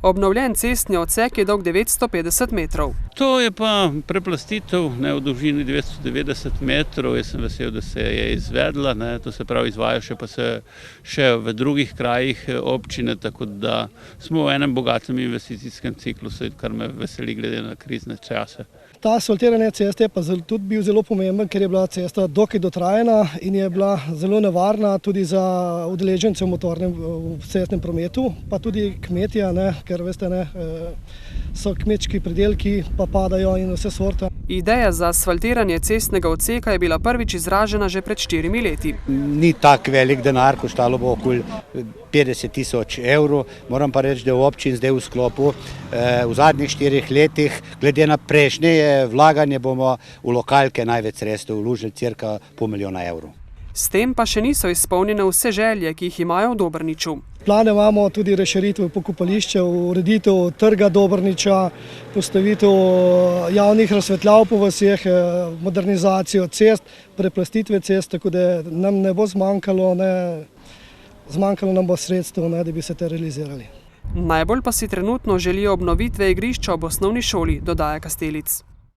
Obnovljen cestni odsek je dolg 950 metrov. To je pa preplastitev v dolžini 990 metrov. Jaz sem vesel, da se je izvedla. To se pravi, izvaja še v drugih krajih občine, tako da smo v enem bogatem investicijskem ciklusu, kar me veseli glede na krizne čase. Ta asfaltiranje ceste je pa tudi bil zelo pomemben, ker je bila cesta dokaj dotrajana in je bila zelo nevarna tudi za udeležence v cestnem prometu, pa tudi kmetija, ker veste, so kmečki pridelki, pa padajo in vse sorte. Ideja za asfaltiranje cestnega odseka je bila prvič izražena že pred 4 leti. Ni tak velik denar, koštalo bo okoli 50 tisoč evrov. Moram pa reči, da v občini zdaj v sklopu v zadnjih 4 letih, glede na prejšnje vlaganje, bomo v lokalke največ sredstev vložili cirka pol milijona evrov. S tem pa še niso izpolnjene vse želje, ki jih imajo v Dobrniču. Plane imamo tudi razširitev pokopališča, ureditev trga Dobrniča, postavitev javnih razsvetljav po vaseh, modernizacijo cest, preplastitve cest, tako da nam ne bo zmanjkalo nam bo sredstev, da bi se te realizirali. Najbolj pa si trenutno želijo obnovitve igrišča ob osnovni šoli, dodaja Kastelic.